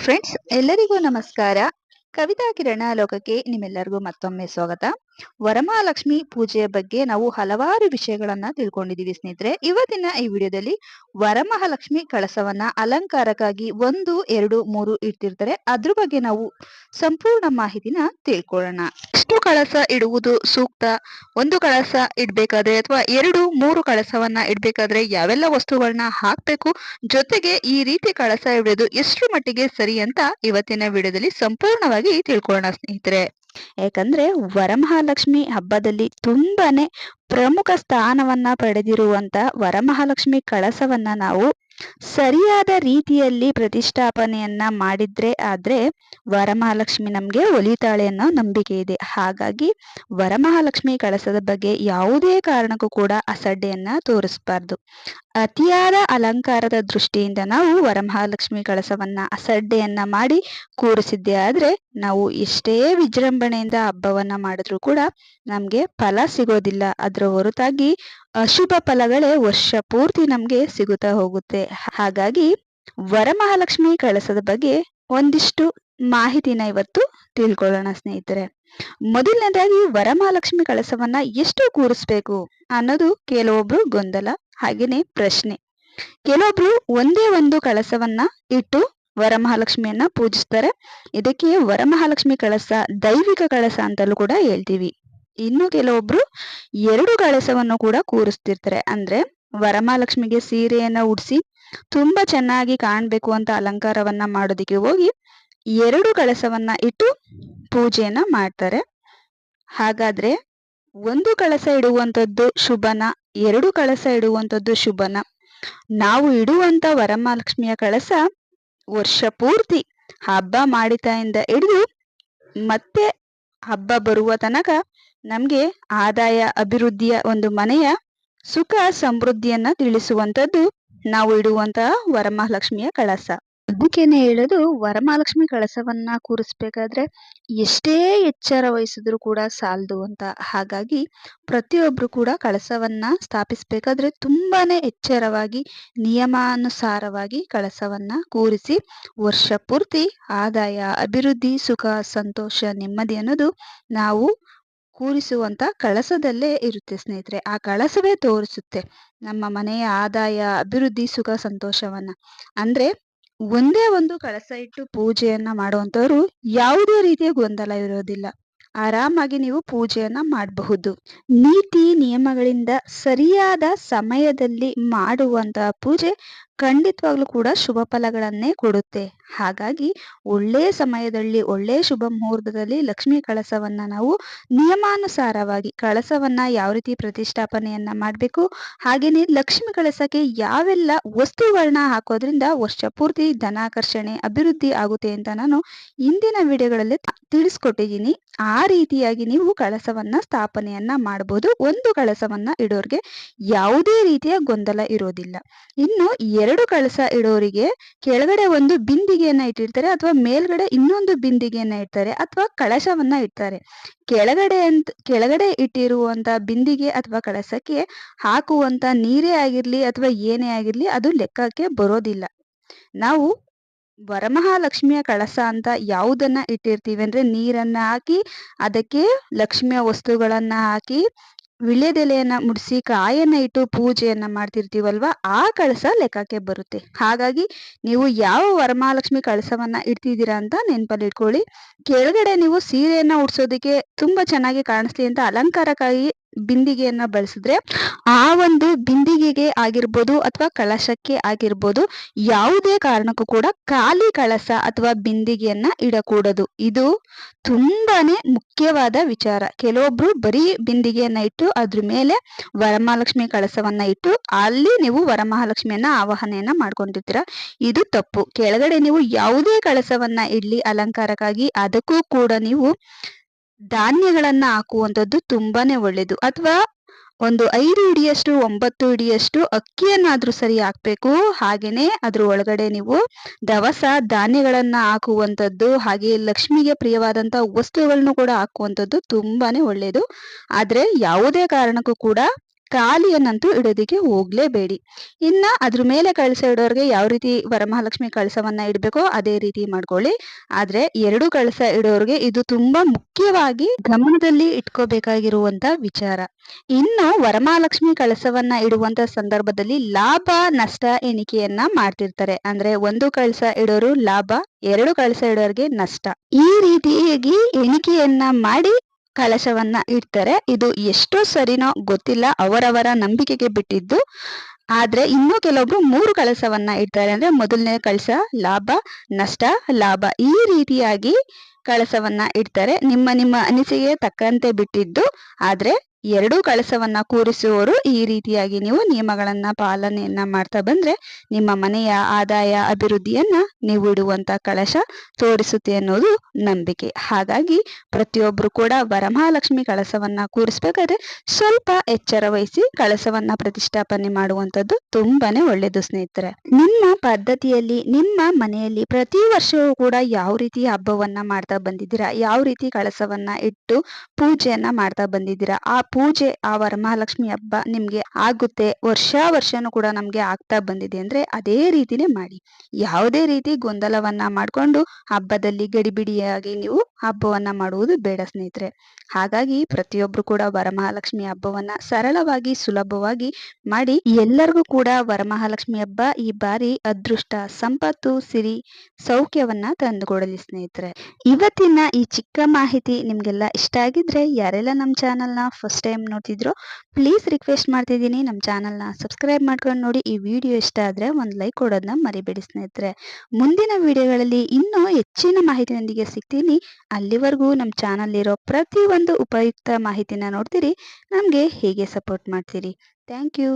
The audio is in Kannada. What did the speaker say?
ಫ್ರೆಂಡ್ಸ್, ಎಲ್ಲರಿಗೂ ನಮಸ್ಕಾರ. ಕವಿತಾ ಕಿರಣ ಲೋಕಕ್ಕೆ ನಿಮ್ಮೆಲ್ಲರಿಗೂ ಮತ್ತೊಮ್ಮೆ ಸ್ವಾಗತ. ವರಮಹಾಲಕ್ಷ್ಮಿ ಪೂಜೆಯ ಬಗ್ಗೆ ನಾವು ಹಲವಾರು ವಿಷಯಗಳನ್ನ ತಿಳ್ಕೊಂಡಿದೀವಿ ಸ್ನೇಹಿತರೆ. ಇವತ್ತಿನ ಈ ವಿಡಿಯೋದಲ್ಲಿ ವರಮಹಾಲಕ್ಷ್ಮಿ ಕಳಸವನ್ನ ಅಲಂಕಾರಕ್ಕಾಗಿ 1, 2, 3 ಇಡ್ತಿರ್ತಾರೆ. ಅದ್ರ ಬಗ್ಗೆ ನಾವು ಸಂಪೂರ್ಣ ಮಾಹಿತಿನ ತಿಳ್ಕೊಳ್ಳೋಣ. ಎಷ್ಟು ಕಳಸ ಇಡುವುದು ಸೂಕ್ತ, ಒಂದು ಕಳಸ ಇಡ್ಬೇಕಾದ್ರೆ ಅಥವಾ 2, 3 ಕಳಸವನ್ನ ಇಡ್ಬೇಕಾದ್ರೆ ಯಾವೆಲ್ಲ ವಸ್ತುಗಳನ್ನ ಹಾಕ್ಬೇಕು, ಜೊತೆಗೆ ಈ ರೀತಿ ಕಳಸ ಇಡೋದು ಎಷ್ಟು ಮಟ್ಟಿಗೆ ಸರಿ ಅಂತ ಇವತ್ತಿನ ವಿಡಿಯೋದಲ್ಲಿ ಸಂಪೂರ್ಣವಾಗಿ ತಿಳ್ಕೊಳ್ಳೋಣ ಸ್ನೇಹಿತರೆ. ಯಾಕಂದ್ರೆ ವರಮಹಾಲಕ್ಷ್ಮಿ ಹಬ್ಬದಲ್ಲಿ ತುಂಬಾನೇ ಪ್ರಮುಖ ಸ್ಥಾನವನ್ನ ಪಡೆದಿರುವಂತ ವರಮಹಾಲಕ್ಷ್ಮಿ ಕಳಸವನ್ನ ನಾವು ಸರಿಯಾದ ರೀತಿಯಲ್ಲಿ ಪ್ರತಿಷ್ಠಾಪನೆಯನ್ನ ಮಾಡಿದ್ರೆ ಆದ್ರೆ ವರಮಹಾಲಕ್ಷ್ಮಿ ನಮ್ಗೆ ಒಲಿತಾಳೆ ಅನ್ನೋ ನಂಬಿಕೆ ಇದೆ. ಹಾಗಾಗಿ ವರಮಹಾಲಕ್ಷ್ಮಿ ಕಳಸದ ಬಗ್ಗೆ ಯಾವುದೇ ಕಾರಣಕ್ಕೂ ಕೂಡ ಅಸಡ್ಡೆಯನ್ನ ತೋರಿಸಬಾರ್ದು. ಅತಿಯಾದ ಅಲಂಕಾರದ ದೃಷ್ಟಿಯಿಂದ ನಾವು ವರಮಹಾಲಕ್ಷ್ಮಿ ಕಳಸವನ್ನ ಅಸಡ್ಡೆಯನ್ನ ಮಾಡಿ ಕೂರಿಸಿದ್ದೆ ಆದ್ರೆ ನಾವು ಎಷ್ಟೇ ವಿಜೃಂಭಣೆಯಿಂದ ಹಬ್ಬವನ್ನ ಮಾಡಿದ್ರು ಕೂಡ ನಮ್ಗೆ ಫಲ ಸಿಗೋದಿಲ್ಲ. ಅದರ ಹೊರತಾಗಿ ಅಶುಭ ಫಲಗಳೇ ವರ್ಷ ಪೂರ್ತಿ ನಮ್ಗೆ ಸಿಗುತ್ತಾ ಹೋಗುತ್ತೆ. ಹಾಗಾಗಿ ವರಮಹಾಲಕ್ಷ್ಮಿ ಕಳಸದ ಬಗ್ಗೆ ಒಂದಿಷ್ಟು ಮಾಹಿತಿನ ಇವತ್ತು ತಿಳ್ಕೊಳ್ಳೋಣ ಸ್ನೇಹಿತರೆ. ಮೊದಲನೇದಾಗಿ ವರಮಹಾಲಕ್ಷ್ಮಿ ಕಳಸವನ್ನ ಎಷ್ಟು ಕೂರಿಸ್ಬೇಕು ಅನ್ನೋದು ಕೆಲವೊಬ್ರು ಗೊಂದಲ, ಹಾಗೇನೆ ಪ್ರಶ್ನೆ. ಕೆಲವೊಬ್ರು ಒಂದೇ ಒಂದು ಕಳಸವನ್ನ ಇಟ್ಟು ವರಮಹಾಲಕ್ಷ್ಮಿಯನ್ನ ಪೂಜಿಸ್ತಾರೆ. ಇದಕ್ಕೆ ವರಮಹಾಲಕ್ಷ್ಮಿ ಕಳಸ ದೈವಿಕ ಕಳಸ ಅಂತಲೂ ಕೂಡ ಹೇಳ್ತೀವಿ. ಇನ್ನು ಕೆಲವೊಬ್ರು 2 ಕಳಸವನ್ನು ಕೂಡ ಕೂರಿಸ್ತಿರ್ತಾರೆ. ಅಂದ್ರೆ ವರಮಹಾಲಕ್ಷ್ಮಿಗೆ ಸೀರೆಯನ್ನ ಉಡಿಸಿ ತುಂಬಾ ಚೆನ್ನಾಗಿ ಕಾಣ್ಬೇಕು ಅಂತ ಅಲಂಕಾರವನ್ನ ಮಾಡೋದಿಕ್ಕೆ ಹೋಗಿ 2 ಕಳಸವನ್ನ ಇಟ್ಟು ಪೂಜೆಯನ್ನ ಮಾಡ್ತಾರೆ. ಹಾಗಾದ್ರೆ ಒಂದು ಕಳಸ ಇಡುವಂತದ್ದು ಶುಭನ, 2 ಕಳಸ ಇಡುವಂತದ್ದು ಶುಭನ? ನಾವು ಇಡುವಂತ ವರಮಹಾಲಕ್ಷ್ಮಿಯ ಕಳಸ ವರ್ಷ ಪೂರ್ತಿ ಹಬ್ಬ ಮಾಡಿತಾಯಿಂದ ಹಿಡಿದು ಮತ್ತೆ ಹಬ್ಬ ಬರುವ ತನಕ ನಮ್ಗೆ ಆದಾಯ, ಅಭಿವೃದ್ಧಿಯ ಒಂದು ಮನೆಯ ಸುಖ ಸಮೃದ್ಧಿಯನ್ನ ತಿಳಿಸುವಂತದ್ದು ನಾವು ಇಡುವಂತಹ ವರಮಹಾಲಕ್ಷ್ಮಿಯ ಕಳಸ. ಅದಕ್ಕೇನೆ ಹೇಳೋದು, ವರಮಹಾಲಕ್ಷ್ಮಿ ಕಳಸವನ್ನ ಕೂರಿಸ್ಬೇಕಾದ್ರೆ ಎಷ್ಟೇ ಎಚ್ಚರ ವಹಿಸಿದ್ರು ಕೂಡ ಸಾಲದು ಅಂತ. ಹಾಗಾಗಿ ಪ್ರತಿಯೊಬ್ರು ಕೂಡ ಕಳಸವನ್ನ ಸ್ಥಾಪಿಸ್ಬೇಕಾದ್ರೆ ತುಂಬಾನೇ ಎಚ್ಚರವಾಗಿ ನಿಯಮಾನುಸಾರವಾಗಿ ಕಳಸವನ್ನ ಕೂರಿಸಿ ವರ್ಷ ಪೂರ್ತಿ ಆದಾಯ, ಅಭಿವೃದ್ಧಿ, ಸುಖ, ಸಂತೋಷ, ನೆಮ್ಮದಿ ಅನ್ನೋದು ನಾವು ಕೂರಿಸುವಂತ ಕಳಸದಲ್ಲೇ ಇರುತ್ತೆ ಸ್ನೇಹಿತರೆ. ಆ ಕಳಸವೇ ತೋರಿಸುತ್ತೆ ನಮ್ಮ ಮನೆಯ ಆದಾಯ, ಅಭಿವೃದ್ಧಿ, ಸುಖ, ಸಂತೋಷವನ್ನ. ಅಂದ್ರೆ ಒಂದೇ ಒಂದು ಕಳಸ ಇಟ್ಟು ಪೂಜೆಯನ್ನ ಮಾಡುವಂತವ್ರು ಯಾವುದೇ ರೀತಿಯ ಗೊಂದಲ ಇರೋದಿಲ್ಲ. ಆರಾಮಾಗಿ ನೀವು ಪೂಜೆಯನ್ನ ಮಾಡಬಹುದು. ನೀತಿ ನಿಯಮಗಳಿಂದ ಸರಿಯಾದ ಸಮಯದಲ್ಲಿ ಮಾಡುವಂತಹ ಪೂಜೆ ಖಂಡಿತವಾಗ್ಲೂ ಕೂಡ ಶುಭ ಫಲಗಳನ್ನೇ ಕೊಡುತ್ತೆ. ಹಾಗಾಗಿ ಒಳ್ಳೆ ಸಮಯದಲ್ಲಿ, ಒಳ್ಳೆ ಶುಭ ಮುಹೂರ್ತದಲ್ಲಿ ಲಕ್ಷ್ಮಿ ಕಳಸವನ್ನ ನಾವು ನಿಯಮಾನುಸಾರವಾಗಿ ಕಳಸವನ್ನ ಯಾವ ರೀತಿ ಪ್ರತಿಷ್ಠಾಪನೆಯನ್ನ ಮಾಡಬೇಕು, ಹಾಗೇನೆ ಲಕ್ಷ್ಮಿ ಕಳಸಕ್ಕೆ ಯಾವೆಲ್ಲ ವಸ್ತುಗಳನ್ನ ಹಾಕೋದ್ರಿಂದ ವರ್ಷ ಪೂರ್ತಿ ಧನಾಕರ್ಷಣೆ, ಅಭಿವೃದ್ಧಿ ಆಗುತ್ತೆ ಅಂತ ನಾನು ಇಂದಿನ ವಿಡಿಯೋಗಳಲ್ಲಿ ತಿಳಿಸ್ಕೊಟ್ಟಿದ್ದೀನಿ. ಆ ರೀತಿಯಾಗಿ ನೀವು ಕಳಸವನ್ನ ಸ್ಥಾಪನೆಯನ್ನ ಮಾಡಬಹುದು. ಒಂದು ಕಳಸವನ್ನ ಇಡೋರ್ಗೆ ಯಾವುದೇ ರೀತಿಯ ಗೊಂದಲ ಇರೋದಿಲ್ಲ. ಇನ್ನು 2 ಕಳಸ ಇಡೋರಿಗೆ ಕೆಳಗಡೆ ಒಂದು ಬಿಂದಿಗೆಯನ್ನ ಇಟ್ಟಿರ್ತಾರೆ, ಅಥವಾ ಮೇಲ್ಗಡೆ ಇನ್ನೊಂದು ಬಿಂದಿಗೆಯನ್ನ ಇಡ್ತಾರೆ, ಅಥವಾ ಕಳಶವನ್ನ ಇಡ್ತಾರೆ. ಕೆಳಗಡೆ ಇಟ್ಟಿರುವಂತ ಬಿಂದಿಗೆ ಅಥವಾ ಕಳಸಕ್ಕೆ ಹಾಕುವಂತ ನೀರೇ ಆಗಿರ್ಲಿ ಅಥವಾ ಏನೇ ಆಗಿರ್ಲಿ ಅದು ಲೆಕ್ಕಕ್ಕೆ ಬರೋದಿಲ್ಲ. ನಾವು ವರಮಹಾಲಕ್ಷ್ಮಿಯ ಕಳಸ ಅಂತ ಯಾವುದನ್ನ ಇಟ್ಟಿರ್ತೀವಿ ಅಂದ್ರೆ ನೀರನ್ನ ಹಾಕಿ, ಅದಕ್ಕೆ ಲಕ್ಷ್ಮಿಯ ವಸ್ತುಗಳನ್ನ ಹಾಕಿ, ವಿಳ್ಯದೆಲೆಯನ್ನ ಮುಡಿಸಿ, ಕಾಯನ್ನ ಇಟ್ಟು ಪೂಜೆಯನ್ನ ಮಾಡ್ತಿರ್ತೀವಲ್ವಾ, ಆ ಕಳಸ ಲೆಕ್ಕಕ್ಕೆ ಬರುತ್ತೆ. ಹಾಗಾಗಿ ನೀವು ಯಾವ ವರಮಹಾಲಕ್ಷ್ಮಿ ಕಳಸವನ್ನ ಇಡ್ತಿದ್ದೀರಾ ಅಂತ ನೆನಪಲ್ಲಿ ಇಟ್ಕೊಳ್ಳಿ. ಕೆಳಗಡೆ ನೀವು ಸೀರೆಯನ್ನ ಉಡ್ಸೋದಕ್ಕೆ ತುಂಬಾ ಚೆನ್ನಾಗಿ ಕಾಣಿಸ್ಲಿ ಅಂತ ಅಲಂಕಾರಕ್ಕಾಗಿ ಬಿಂದಿಗೆಯನ್ನ ಬಳಸಿದ್ರೆ ಆ ಒಂದು ಬಿಂದಿಗೆಗೆ ಆಗಿರ್ಬೋದು ಅಥವಾ ಕಳಶಕ್ಕೆ ಆಗಿರ್ಬೋದು ಯಾವುದೇ ಕಾರಣಕ್ಕೂ ಕೂಡ ಖಾಲಿ ಕಳಸ ಅಥವಾ ಬಿಂದಿಗೆಯನ್ನ ಇಡಕೂಡದು. ಇದು ತುಂಬಾನೇ ಮುಖ್ಯವಾದ ವಿಚಾರ. ಕೆಲವೊಬ್ರು ಬರೀ ಬಿಂದಿಗೆಯನ್ನ ಇಟ್ಟು ಅದ್ರ ಮೇಲೆ ವರಮಹಾಲಕ್ಷ್ಮಿ ಕಳಸವನ್ನ ಇಟ್ಟು ಅಲ್ಲಿ ನೀವು ವರಮಹಾಲಕ್ಷ್ಮಿಯನ್ನ ಆವಾಹನೆಯನ್ನ ಮಾಡ್ಕೊಂಡಿರ್ತೀರ. ಇದು ತಪ್ಪು. ಕೆಳಗಡೆ ನೀವು ಯಾವುದೇ ಕಳಸವನ್ನ ಇಡ್ಲಿ ಅಲಂಕಾರಕ್ಕಾಗಿ, ಅದಕ್ಕೂ ಕೂಡ ನೀವು ಧಾನ್ಯಗಳನ್ನ ಹಾಕುವಂಥದ್ದು ತುಂಬಾನೇ ಒಳ್ಳೇದು. ಅಥವಾ ಒಂದು 5 ಹಿಡಿಯಷ್ಟು 9 ಹಿಡಿಯಷ್ಟು ಅಕ್ಕಿಯನ್ನಾದ್ರೂ ಸರಿ ಹಾಕ್ಬೇಕು. ಹಾಗೇನೆ ಅದ್ರ ಒಳಗಡೆ ನೀವು ದವಸ ಧಾನ್ಯಗಳನ್ನ ಹಾಕುವಂಥದ್ದು, ಹಾಗೆ ಲಕ್ಷ್ಮಿಗೆ ಪ್ರಿಯವಾದಂತ ವಸ್ತುಗಳನ್ನು ಕೂಡ ಹಾಕುವಂಥದ್ದು ತುಂಬಾನೇ ಒಳ್ಳೇದು. ಆದ್ರೆ ಯಾವುದೇ ಕಾರಣಕ್ಕೂ ಕೂಡ ಖಾಲಿಯನ್ನಂತೂ ಇಡೋದಕ್ಕೆ ಹೋಗ್ಲೇಬೇಡಿ. ಇನ್ನ ಅದ್ರ ಮೇಲೆ ಕಳಸ ಇಡೋರ್ಗೆ ಯಾವ ರೀತಿ ವರಮಹಾಲಕ್ಷ್ಮಿ ಕಳಸವನ್ನ ಇಡಬೇಕೋ ಅದೇ ರೀತಿ ಮಾಡ್ಕೊಳ್ಳಿ. ಆದ್ರೆ 2 ಕಳಸ ಇಡೋರ್ಗೆ ಇದು ತುಂಬಾ ಮುಖ್ಯವಾಗಿ ಗಮನದಲ್ಲಿ ಇಟ್ಕೋಬೇಕಾಗಿರುವಂತ ವಿಚಾರ. ಇನ್ನು ವರಮಹಾಲಕ್ಷ್ಮಿ ಕಳಸವನ್ನ ಇಡುವಂತ ಸಂದರ್ಭದಲ್ಲಿ ಲಾಭ ನಷ್ಟ ಎಣಿಕೆಯನ್ನ ಮಾಡ್ತಿರ್ತಾರೆ. ಅಂದ್ರೆ 1 ಕಳಸ ಇಡೋರು ಲಾಭ, 2 ಕಳಸ ಇಡೋರ್ಗೆ ನಷ್ಟ. ಈ ರೀತಿಯಾಗಿ ಎಣಿಕೆಯನ್ನ ಮಾಡಿ ಕಳಶವನ್ನ ಇಡ್ತಾರೆ. ಇದು ಎಷ್ಟೋ ಸರಿನೋ ಗೊತ್ತಿಲ್ಲ, ಅವರವರ ನಂಬಿಕೆಗೆ ಬಿಟ್ಟಿದ್ದು. ಆದ್ರೆ ಇನ್ನು ಕೆಲವೊಬ್ರು 3 ಕಳಸವನ್ನ ಇಡ್ತಾರೆ. ಅಂದ್ರೆ ಮೊದಲನೇ ಕಳಸ ಲಾಭ, ನಷ್ಟ, ಲಾಭ ಈ ರೀತಿಯಾಗಿ ಕಳಸವನ್ನ ಇಡ್ತಾರೆ. ನಿಮ್ಮ ನಿಮ್ಮ ಅನಿಸಿಕೆಗೆ ತಕ್ಕಂತೆ ಬಿಟ್ಟಿದ್ದು. ಆದ್ರೆ 2 ಕಳಸವನ್ನ ಕೂರಿಸುವವರು ಈ ರೀತಿಯಾಗಿ ನೀವು ನಿಯಮಗಳನ್ನ ಪಾಲನೆಯನ್ನ ಮಾಡ್ತಾ ಬಂದ್ರೆ ನಿಮ್ಮ ಮನೆಯ ಆದಾಯ ಅಭಿವೃದ್ಧಿಯನ್ನ ನೀವು ಇಡುವಂತ ಕಳಶ ತೋರಿಸುತ್ತೆ ಅನ್ನೋದು ನಂಬಿಕೆ. ಹಾಗಾಗಿ ಪ್ರತಿಯೊಬ್ರು ಕೂಡ ವರಮಹಾಲಕ್ಷ್ಮಿ ಕಳಸವನ್ನ ಕೂರಿಸ್ಬೇಕಾದ್ರೆ ಸ್ವಲ್ಪ ಎಚ್ಚರ ವಹಿಸಿ ಕಳಸವನ್ನ ಪ್ರತಿಷ್ಠಾಪನೆ ಮಾಡುವಂತದ್ದು ತುಂಬಾನೇ ಒಳ್ಳೇದು ಸ್ನೇಹಿತರೆ. ನಿಮ್ಮ ಪದ್ಧತಿಯಲ್ಲಿ ನಿಮ್ಮ ಮನೆಯಲ್ಲಿ ಪ್ರತಿ ವರ್ಷವೂ ಕೂಡ ಯಾವ ರೀತಿ ಹಬ್ಬವನ್ನ ಮಾಡ್ತಾ ಬಂದಿದ್ದೀರಾ, ಯಾವ ರೀತಿ ಕಳಸವನ್ನ ಇಟ್ಟು ಪೂಜೆಯನ್ನ ಮಾಡ್ತಾ ಬಂದಿದ್ದೀರಾ, ಆ ಪೂಜೆ ಆ ವರಮಹಾಲಕ್ಷ್ಮಿ ಹಬ್ಬ ನಿಮ್ಗೆ ಆಗುತ್ತೆ, ವರ್ಷನೂ ಕೂಡ ನಮ್ಗೆ ಆಗ್ತಾ ಬಂದಿದೆ ಅಂದ್ರೆ ಅದೇ ರೀತಿನೇ ಮಾಡಿ. ಯಾವುದೇ ರೀತಿ ಗೊಂದಲವನ್ನ ಮಾಡ್ಕೊಂಡು ಹಬ್ಬದಲ್ಲಿ ಗಡಿಬಿಡಿಯಾಗಿ ನೀವು ಹಬ್ಬವನ್ನ ಮಾಡುವುದು ಬೇಡ ಸ್ನೇಹಿತರೆ. ಹಾಗಾಗಿ ಪ್ರತಿಯೊಬ್ರು ಕೂಡ ವರಮಹಾಲಕ್ಷ್ಮಿ ಹಬ್ಬವನ್ನ ಸರಳವಾಗಿ ಸುಲಭವಾಗಿ ಮಾಡಿ ಎಲ್ಲರಿಗೂ ಕೂಡ ವರಮಹಾಲಕ್ಷ್ಮಿ ಹಬ್ಬ ಈ ಬಾರಿ ಅದೃಷ್ಟ, ಸಂಪತ್ತು, ಸಿರಿ, ಸೌಖ್ಯವನ್ನ ತಂದುಕೊಡಲಿ ಸ್ನೇಹಿತರೆ. ಇವತ್ತಿನ ಈ ಚಿಕ್ಕ ಮಾಹಿತಿ ನಿಮ್ಗೆಲ್ಲ ಇಷ್ಟ ಆಗಿದ್ರೆ ಯಾರೆಲ್ಲ ನಮ್ಮ ಚಾನಲ್ನ ಫಸ್ಟ್ ಟೈಮ್ ನೋಡ್ತಿದ್ರೋ ಪ್ಲೀಸ್ ರಿಕ್ವೆಸ್ಟ್ ಮಾಡ್ತಿದ್ದೀನಿ, ನಮ್ಮ ಚಾನಲ್ನ ಸಬ್ಸ್ಕ್ರೈಬ್ ಮಾಡ್ಕೊಂಡು ನೋಡಿ. ಈ ವಿಡಿಯೋ ಇಷ್ಟ ಆದ್ರೆ ಒಂದು ಲೈಕ್ ಕೊಡೋದನ್ನ ಮರಿಬೇಡಿ ಸ್ನೇಹಿತರೆ. ಮುಂದಿನ ವಿಡಿಯೋಗಳಲ್ಲಿ ಇನ್ನೂ ಹೆಚ್ಚಿನ ಮಾಹಿತಿಯೊಂದಿಗೆ ಸಿಗ್ತೀನಿ. ಅಲ್ಲಿವರೆಗೂ ನಮ್ಮ ಚಾನಲ್ ಇರೋ ಪ್ರತಿಯೊಂದು ಉಪಯುಕ್ತ ಮಾಹಿತಿನ ನೋಡ್ತೀರಿ, ನಮಗೆ ಹೇಗೆ ಸಪೋರ್ಟ್ ಮಾಡ್ತೀರಿ. Thank you.